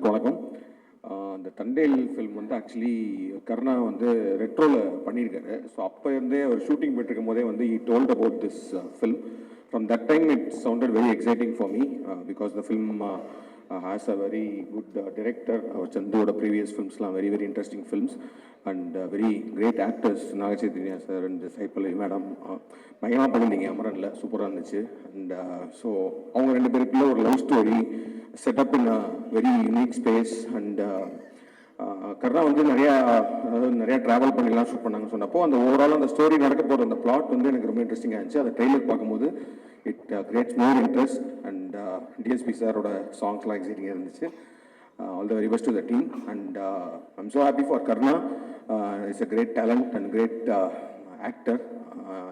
எல்லாருக்கும் வணக்கம். அந்த தண்டேல் ஃபில்ம் வந்து ஆக்சுவலி கர்ணா வந்து ரெட்ரோவில் பண்ணியிருக்காரு. ஸோ அப்போ இருந்தே அவர் ஷூட்டிங் போயிட்டுருக்கும் போதே வந்து he told about this film. From that time it sounded very exciting for me because the film has a very good director. அவர் சந்துவோட ப்ரீவியஸ் ஃபில்ம்ஸ்லாம் very very interesting films and very great actors. Naga Chaitanya sir and Sai Pallavi madam பயங்கரமாக பண்ணியிருந்தீங்க அமரனில், சூப்பராக இருந்துச்சு. And so அவங்க ரெண்டு பேருக்குள்ள ஒரு love story set up in a very unique space and கர்ணா வந்து நிறைய ட்ராவல் பண்ணிலாம் ஷூட் பண்ணாங்கன்னு சொன்னப்போ அந்த ஓவரால் அந்த ஸ்டோரி நடக்க போகிற அந்த பிளாட் வந்து எனக்கு ரொம்ப இன்ட்ரெஸ்டிங்காக இருந்துச்சு. அந்த ட்ரெய்லர் பார்க்கும்போது it creates more interest and DSP சாரோட சாங்ஸ்லாம் எக்ஸைட்டிங்காக இருந்துச்சு. All the very best to the team and I'm so happy for Karna. It's a great talent and great actor.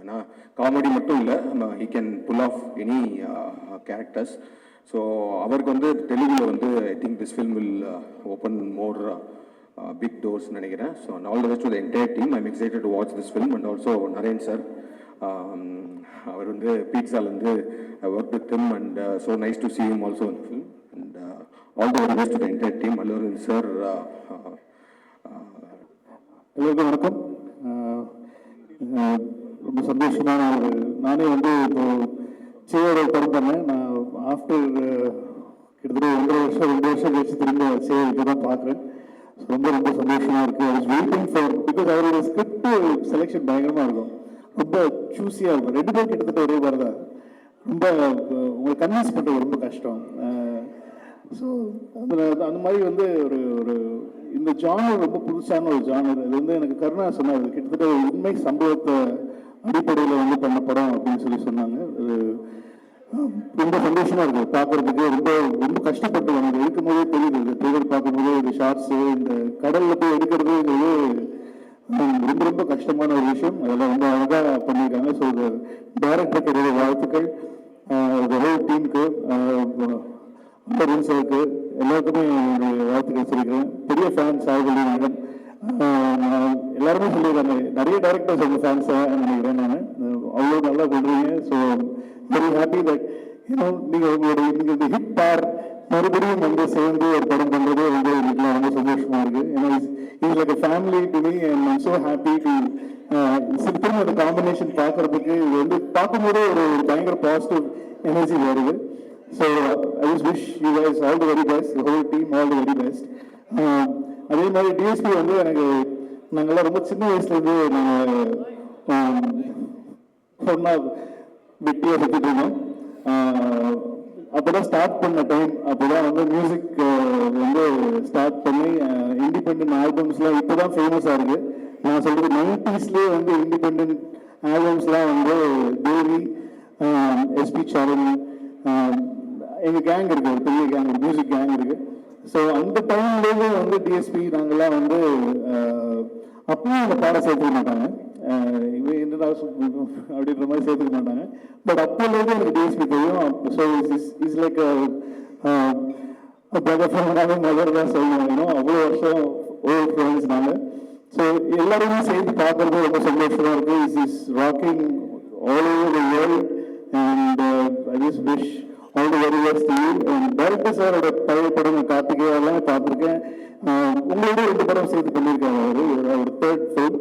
நான் காமெடி மட்டும் இல்லை, he can pull off any characters. So அவருக்கு வந்து தெலுங்குல வந்து I think this film will open more big doors நினைக்கிறேன். So all the best to the entire team. I'm excited to watch this film and also Naren sir. அவர் வந்து பீட்ஸாலேருந்து work with him and so nice to see him also in the film and all the very best to the entire team. அல்லூரின் sir. எல்லோருக்கும் வணக்கம். ரொம்ப சந்தோஷமான நானே வந்து இப்போ சேயோட படம் பண்ணேன். நான் ஆஃப்டர் கிட்டத்தட்ட 2 வருஷம் கழிச்சு திரும்ப சேவை இப்போ தான் பார்க்குறேன். ரொம்ப ரொம்ப சந்தோஷமாக இருக்குது. I was waiting for because அவரோட ஸ்கிரிப்ட் செலெக்ஷன் பயங்கரமாக இருக்கும், ரொம்ப சூஸியாக இருக்கும். 2 பேர் கிட்டத்தட்ட ஒரே மாதிரி தான். ரொம்ப உங்களை கன்வின்ஸ் பண்ணுறது ரொம்ப கஷ்டம். ஸோ அந்த மாதிரி வந்து ஒரு இந்த ஜானர் ரொம்ப புதுசான ஒரு ஜானர். அது வந்து எனக்கு கருணா சொன்னார், கிட்டத்தட்ட உண்மை சம்பவத்தை அடிப்படையில் வந்து பண்ண படம் அப்படின்னு சொன்னாங்க. அது ரொம்ப சந்தோஷமா இருக்கு பார்க்கறதுக்கு. ரொம்ப கஷ்டப்பட்டு எனக்கு எடுக்கும் போதே தெரியுது. இந்த ட்ரெய்லர் பார்க்கும்போது இந்த ஷார்ட்ஸு இந்த கடலில் போய் எடுக்கிறதுங்கிறது ரொம்ப ரொம்ப கஷ்டமான ஒரு விஷயம். அதெல்லாம் ரொம்ப அழகாக பண்ணியிருக்காங்க. ஸோ இந்த டைரக்டருக்கு என்னுடைய வாழ்த்துக்கள், ஹோல் டீமுக்கு, சாருக்கு எல்லாருக்குமே என்னுடைய வாழ்த்துக்கள் சொல்லிக்கிறேன். பெரிய ஃபேன்ஸ் ஆகலி மேடம் எல்லாருமே சொல்லியிருக்காங்க. நிறைய டைரக்டர்ஸ் உங்கள் ஃபேன்ஸாக நினைக்கிறேன் நான். அவ்வளோ நல்லா பண்ணுறீங்க. ஸோ வெரி ஹாப்பி தட் நீங்கள் இந்த ஹிட் பார் மறுபடியும் வந்து சேர்ந்து ஒரு படம் பண்ணுறது வந்து எனக்குலாம் ரொம்ப சந்தோஷமாக இருக்குது. ஏன்னா இது like family to me and I'm so happy to திரும்ப அந்த காம்பினேஷன் பார்க்குறதுக்கு இது வந்து பார்க்கும்போதே ஒரு பயங்கர பாசிட்டிவ் எனர்ஜி வருது. So I just wish you guys all the very best, the whole team all the very best. அதே மாதிரி டிஎஸ்பி வந்து எனக்கு நாங்கள்லாம் ரொம்ப சின்ன வயசுலேருந்து நாங்கள் ஒன்றா வெட்டியாக சுற்றிட்டு இருந்தோம். அப்போதான் ஸ்டார்ட் பண்ண டைம். அப்போதான் வந்து மியூசிக் வந்து ஸ்டார்ட் பண்ணி இண்டிபெண்ட் ஆல்பம்ஸ்லாம் இப்போ தான் ஃபேமஸாக இருக்குது. நான் சொல்கிறது 90ஸ்லேயே வந்து இண்டிபெண்ட் ஆல்பம்ஸ்லாம் வந்து தேவி, எஸ்பி சரண், எங்கள் கேங் இருக்குது, ஒரு பெரிய கேங், மியூசிக் கேங் இருக்குது. ஸோ அந்த டைம்லேயே வந்து டிஎஸ்பி நாங்கள்லாம் வந்து அப்பவும் அந்த பாட சேர்த்துக்க மாட்டாங்க, இவன் என்னடா அப்படின்ற மாதிரி சேர்த்துக்க மாட்டாங்க. பட் அப்போலேருந்து எனக்கு டிஎஸ்பி தெரியும். ஸோ இஸ் லைக் மதர் தான் சொல்லணும். அவ்வளோ வருஷம் ஓல்ட் ஃப்ரெண்ட்ஸ் நாங்கள். ஸோ எல்லாருமே சேர்ந்து பார்க்குறது ரொம்ப சந்தோஷமாக இருக்குது. Is rocking all over the world and I just wish all the very best to you. Director சாரோட பழைய படம் கார்த்திகேயா எல்லாம் பார்த்துருக்கேன். உங்களோட 2 படம் சேர்த்து பண்ணியிருக்காங்க அவர் 3rd film.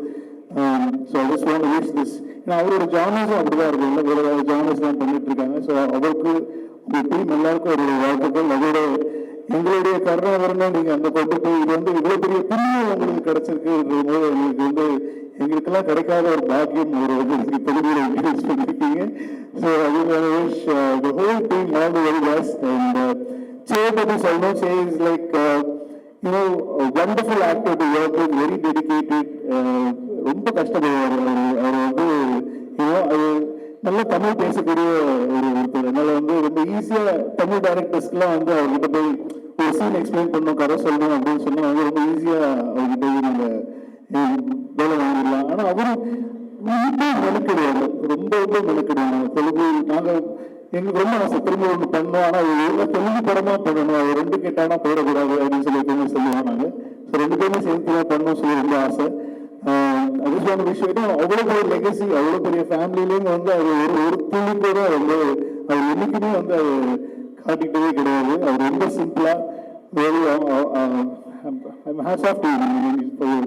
So I just want to wish this. ஏன்னா அவரோட ஜானர்ஸும் அப்படி தான் இருக்கும், இல்லை வேறு வேறு ஜானர்ஸ்லாம் பண்ணிட்டு இருக்காங்க. ஸோ அவருக்கு உங்கள் டீம் எல்லாருக்கும் ஒரு வாழ்த்துக்கள். அதோட எங்களுடைய கருணாவரணும் நீங்கள் அங்கே கொண்டு போய் இது வந்து இவ்வளோ பெரிய புண்ணியம் உங்களுக்கு கிடைச்சிருக்குன்றது போது எங்களுக்கு வந்து எங்களுக்கெல்லாம் கிடைக்காத ஒரு பாக்கியம் ஒரு வந்து தெலுங்குல இன்ட்ரடியூஸ் பண்ணியிருக்கீங்க. ஸோ அது wish the whole team all the very best. And say பற்றி சொல்லணும், say is like wonderful actor to work with, very dedicated. ரொம்ப கஷ்டப்படுவார் அவர் வந்து அது நல்லா தமிழ் பேசக்கூடிய ஒருத்தர். அதனால வந்து ரொம்ப ஈஸியாக தமிழ் டைரக்டர்ஸ்க்குலாம் வந்து அவர்கிட்ட போய் ஒரு சீன் எக்ஸ்பிளைன் பண்ணணும், கதை சொல்லணும் அப்படின்னு சொன்னால் வந்து ரொம்ப ஈஸியாக அவர்கிட்ட போய் நாங்கள் வேலை வாங்கிடலாம். ஆனால் அவரும் ரொம்ப மெனக்கிடுவாங்க, ரொம்ப மெனக்கிடுவாங்க. தெலுங்கு நாங்கள் எங்களுக்கு ரொம்ப ஆசை திரும்ப ஒன்று பண்ணோம். ஆனால் அது தெலுங்கு படமாக பண்ணணும், அது 2 கேட்டானா போயிடக்கூடாது அப்படின்னு சொல்லி எப்பவுமே சொல்லுவோம் நாங்கள். ஸோ 2 பேருமே சேர்த்து தான் பண்ணோம் சொல்லி ரொம்ப ஆசை. அதுக்கான விஷயம் அவ்வளோ பெரிய லெகசி, அவ்வளோ பெரிய ஃபேமிலியிலேயும் வந்து அது ஒரு துளி கூட வந்து அவர் என்னைக்குமே வந்து அது காட்டிக்கிட்டே கிடையாது. அவர் ரொம்ப சிம்பிளாக very, I'm hats off to you for your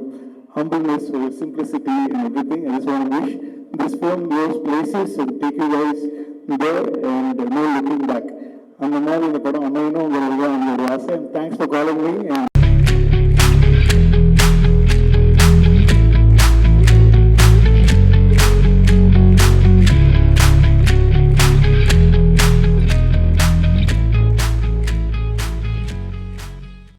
humbleness, for your simplicity and everything. I just want to wish this film goes places and take you guys there and no looking back. அந்த மாதிரி இந்த படம் அமையணும் உங்களுடைய ஆசை. Thanks for calling me.